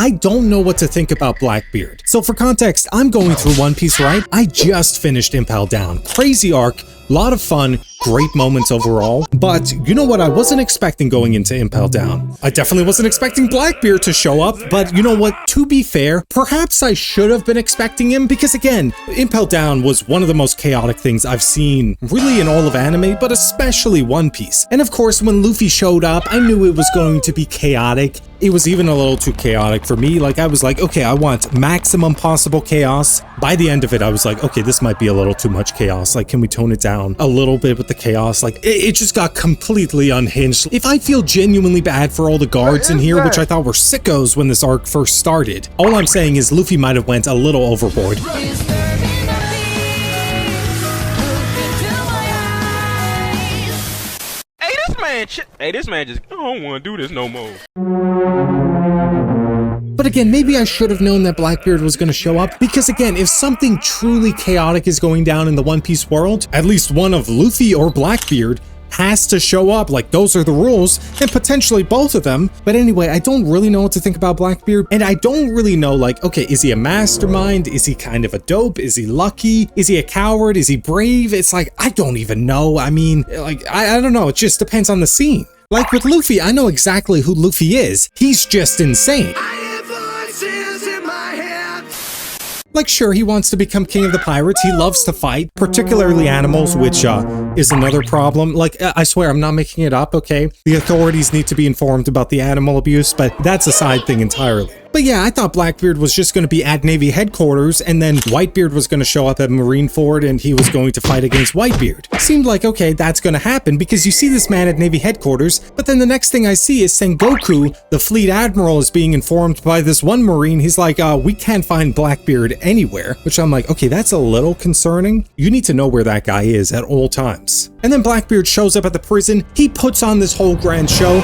I don't know what to think about Blackbeard. So for context, I'm going through One Piece, right? I just finished Impel Down. Crazy arc, lot of fun, great moments overall. But you know what I wasn't expecting going into Impel Down? I definitely wasn't expecting Blackbeard to show up, but you know what? To be fair, perhaps I should have been expecting him because again, Impel Down was one of the most chaotic things I've seen really in all of anime, but especially One Piece. And of course, when Luffy showed up, I knew it was going to be chaotic. It was even a little too chaotic for me. Like I was like, okay, I want maximum possible chaos. By the end of it, I was like, okay, this might be a little too much chaos. Like, can we tone it down a little bit with the chaos? Like, it just got completely unhinged. If I feel genuinely bad for all the guards in here, which I thought were sickos when this arc first started, all I'm saying is Luffy might have went a little overboard. Hey, this man just, I don't want to do this no more. But again, maybe I should have known that Blackbeard was going to show up, because again, if something truly chaotic is going down in the One Piece world, at least one of Luffy or Blackbeard has to show up. Like, those are the rules, and potentially both of them. But anyway, I don't really know what to think about Blackbeard, and I don't really know, like, okay, is he a mastermind? Is he kind of a dope? Is he lucky? Is he a coward? Is he brave? It's like, I don't even know. I mean, like, I don't know. It just depends on the scene. Like with Luffy, I know exactly who Luffy is. He's just insane. Like, sure, he wants to become king of the pirates. He loves to fight, particularly animals, which is another problem. Like, I swear, I'm not making it up, okay? The authorities need to be informed about the animal abuse, but that's a side thing entirely. But yeah, I thought Blackbeard was just going to be at Navy headquarters, and then Whitebeard was going to show up at Marineford, and he was going to fight against Whitebeard. Seemed like, okay, that's going to happen, because you see this man at Navy headquarters, but then the next thing I see is Sengoku, the fleet admiral, is being informed by this one Marine. He's like, we can't find Blackbeard anywhere, which I'm like, okay, that's a little concerning. You need to know where that guy is at all times. And then Blackbeard shows up at the prison. He puts on this whole grand show.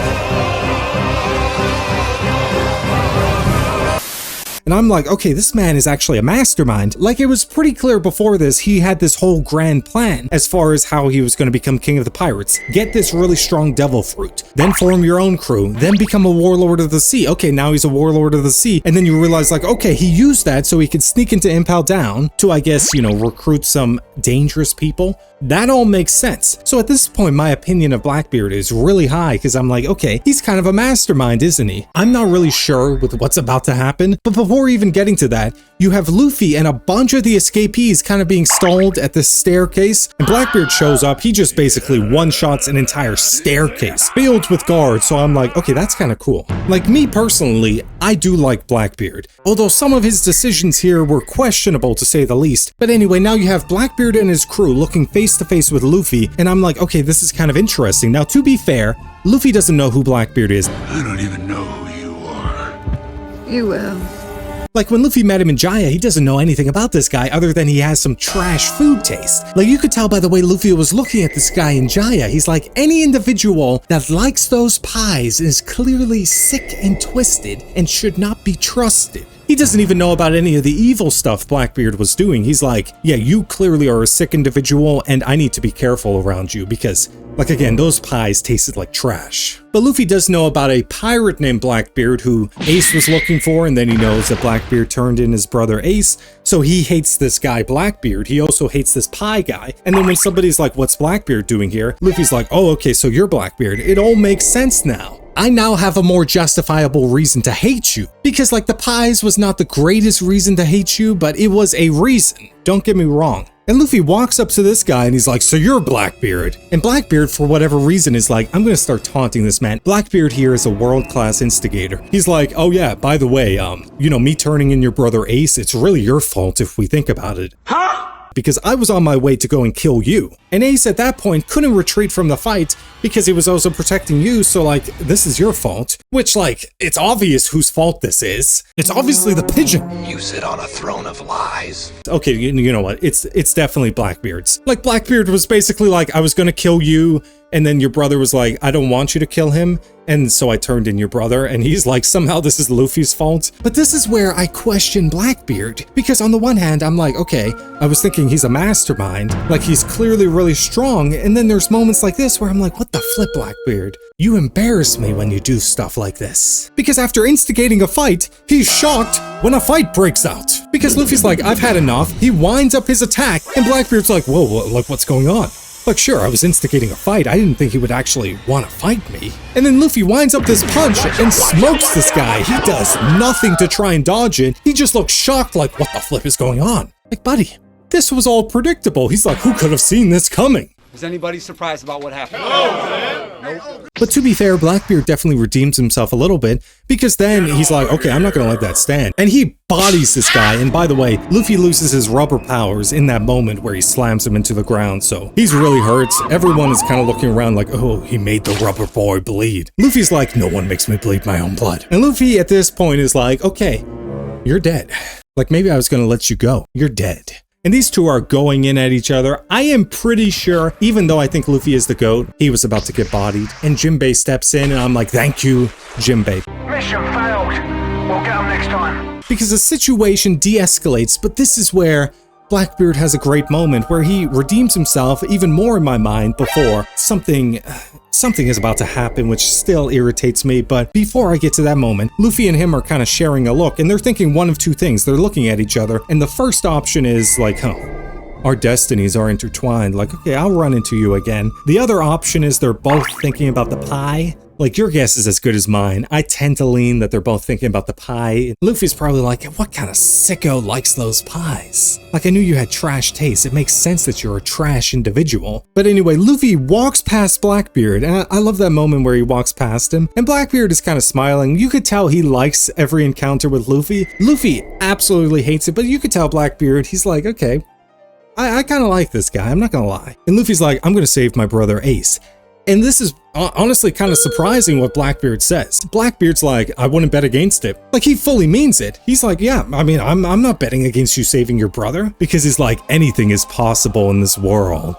And I'm like, okay, this man is actually a mastermind. Like, it was pretty clear before this, he had this whole grand plan as far as how he was going to become king of the pirates. Get this really strong devil fruit, then form your own crew, then become a warlord of the sea. Okay, now he's a warlord of the sea. And then you realize, like, okay, he used that so he could sneak into Impel Down to, I guess, you know, recruit some dangerous people. That all makes sense. So at this point, my opinion of Blackbeard is really high, because I'm like, okay, he's kind of a mastermind, isn't he? I'm not really sure with what's about to happen, but before even getting to that, you have Luffy and a bunch of the escapees kind of being stalled at this staircase, and Blackbeard shows up. He just basically one-shots an entire staircase filled with guards, so I'm like, okay, that's kind of cool. Like, me personally, I do like Blackbeard, although some of his decisions here were questionable to say the least. But anyway, now you have Blackbeard and his crew looking face to face with Luffy, and I'm like, okay, this is kind of interesting. Now, to be fair, Luffy doesn't know who Blackbeard is. I don't even know who you are. You will. Like, when Luffy met him in Jaya, he doesn't know anything about this guy other than he has some trash food taste. Like, you could tell by the way Luffy was looking at this guy in Jaya. He's like, any individual that likes those pies is clearly sick and twisted and should not be trusted. He doesn't even know about any of the evil stuff Blackbeard was doing. He's like, yeah, you clearly are a sick individual, and I need to be careful around you because, like, again, those pies tasted like trash. But Luffy does know about a pirate named Blackbeard who Ace was looking for, and then he knows that Blackbeard turned in his brother Ace, so he hates this guy Blackbeard. He also hates this pie guy. And then when somebody's like, what's Blackbeard doing here? Luffy's like, oh, okay, so you're Blackbeard. It all makes sense now. I now have a more justifiable reason to hate you. Because, like, the pies was not the greatest reason to hate you, but it was a reason. Don't get me wrong. And Luffy walks up to this guy and he's like, so you're Blackbeard. And Blackbeard, for whatever reason, is like, I'm gonna start taunting this man. Blackbeard here is a world-class instigator. He's like, oh yeah, by the way, you know, me turning in your brother Ace, it's really your fault if we think about it. Huh? Because I was on my way to go and kill you. And Ace at that point couldn't retreat from the fight because he was also protecting you, so like, this is your fault. Which, like, it's obvious whose fault this is. It's obviously the pigeon. You sit on a throne of lies. Okay, you know what, it's definitely Blackbeard's. Like, Blackbeard was basically like, I was gonna kill you, And then your brother was like, I don't want you to kill him. And so I turned in your brother, and he's like, somehow this is Luffy's fault. But this is where I question Blackbeard, because on the one hand, I'm like, okay, I was thinking he's a mastermind, like he's clearly really strong, and then there's moments like this where I'm like, what the flip, Blackbeard? You embarrass me when you do stuff like this. Because after instigating a fight, he's shocked when a fight breaks out. Because Luffy's like, I've had enough, he winds up his attack, and Blackbeard's like, whoa, like what's going on? Like, sure, I was instigating a fight. I didn't think he would actually want to fight me. And then Luffy winds up this punch and smokes this guy. He does nothing to try and dodge it. He just looks shocked like, what the flip is going on? Like, buddy, this was all predictable. He's like, who could have seen this coming? Is anybody surprised about what happened? No. But to be fair, Blackbeard definitely redeems himself a little bit, because then he's like, okay, I'm not gonna let that stand. And he bodies this guy, and by the way, Luffy loses his rubber powers in that moment where he slams him into the ground, so he's really hurt. Everyone is kind of looking around like, oh, he made the rubber boy bleed. Luffy's like, no one makes me bleed my own blood. And Luffy at this point is like, okay, you're dead. Like, maybe I was gonna let you go. You're dead. And these two are going in at each other. I am pretty sure, even though I think Luffy is the GOAT, he was about to get bodied. And Jinbei steps in, and I'm like, thank you, Jinbei. Mission failed. We'll get them next time. Because the situation de-escalates, but this is where Blackbeard has a great moment where he redeems himself even more in my mind before something is about to happen, which still irritates me. But before I get to that moment, Luffy and him are kind of sharing a look, and they're thinking one of two things. They're looking at each other, and the first option is like, our destinies are intertwined. Like, okay, I'll run into you again. The other option is they're both thinking about the pie. Like, your guess is as good as mine. I tend to lean that they're both thinking about the pie. Luffy's probably like, what kind of sicko likes those pies? Like, I knew you had trash taste. It makes sense that you're a trash individual. But anyway, Luffy walks past Blackbeard, and I love that moment where he walks past him, and Blackbeard is kind of smiling. You could tell he likes every encounter with Luffy. Luffy absolutely hates it, but you could tell Blackbeard, he's like, okay, I kind of like this guy, I'm not gonna lie. And Luffy's like, I'm gonna save my brother Ace. And this is honestly kind of surprising what Blackbeard says. Blackbeard's like, I wouldn't bet against it. Like, he fully means it. He's like, yeah, I mean, I'm not betting against you saving your brother, because he's like, anything is possible in this world.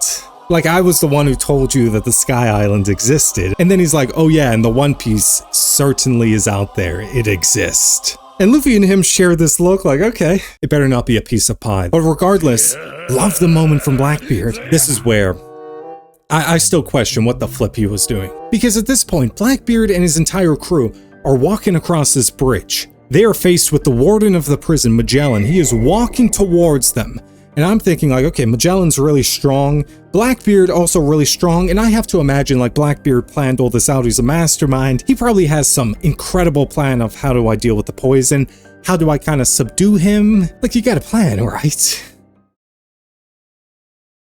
Like, I was the one who told you that the Sky Island existed. And then he's like, oh yeah, and the One Piece certainly is out there. It exists. And Luffy and him share this look like, okay, it better not be a piece of pie. But regardless, love the moment from Blackbeard. This is where I still question what the flip he was doing. Because at this point, Blackbeard and his entire crew are walking across this bridge. They are faced with the warden of the prison, Magellan. He is walking towards them. And I'm thinking like, okay, Magellan's really strong. Blackbeard also really strong. And I have to imagine like Blackbeard planned all this out. He's a mastermind. He probably has some incredible plan of how do I deal with the poison? How do I kind of subdue him? Like, you got a plan, right?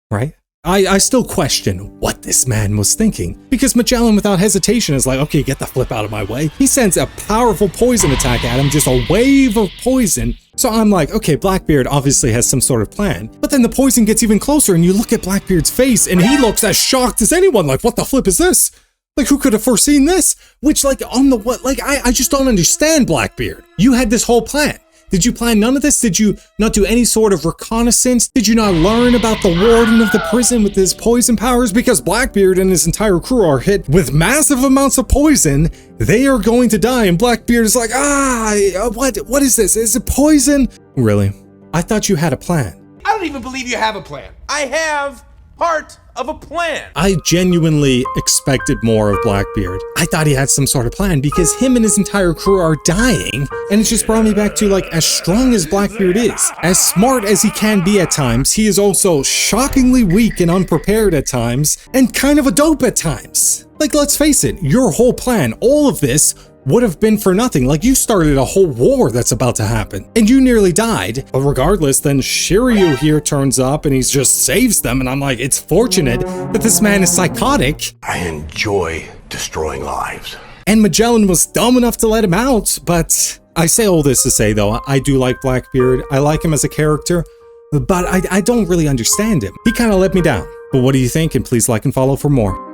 Right? I still question what this man was thinking, because Magellan without hesitation is like, okay, get the flip out of my way. He sends a powerful poison attack at him, just a wave of poison. So I'm like, okay, Blackbeard obviously has some sort of plan. But then the poison gets even closer, and you look at Blackbeard's face, and he looks as shocked as anyone, like, what the flip is this? Like, who could have foreseen this? Which, like, on the what? Like, I just don't understand, Blackbeard. You had this whole plan. Did you plan none of this? Did you not do any sort of reconnaissance? Did you not learn about the warden of the prison with his poison powers? Because Blackbeard and his entire crew are hit with massive amounts of poison. They are going to die, and Blackbeard is like, what is this? Is it poison? Really? I thought you had a plan. I don't even believe you have a plan. I have part of a plan. I genuinely expected more of Blackbeard. I thought he had some sort of plan because him and his entire crew are dying, and it just brought me back to like, as strong as Blackbeard is, as smart as he can be at times, he is also shockingly weak and unprepared at times, and kind of a dope at times. Like, let's face it, your whole plan, all of this, would have been for nothing. Like, you started a whole war that's about to happen, and you nearly died. But regardless, then Shiryu here turns up and he just saves them, and I'm like, it's fortunate that this man is psychotic. I enjoy destroying lives. And Magellan was dumb enough to let him out. But I say all this to say, though, I do like Blackbeard. I like him as a character, but I don't really understand him. He kind of let me down. But what do you think? And please like and follow for more.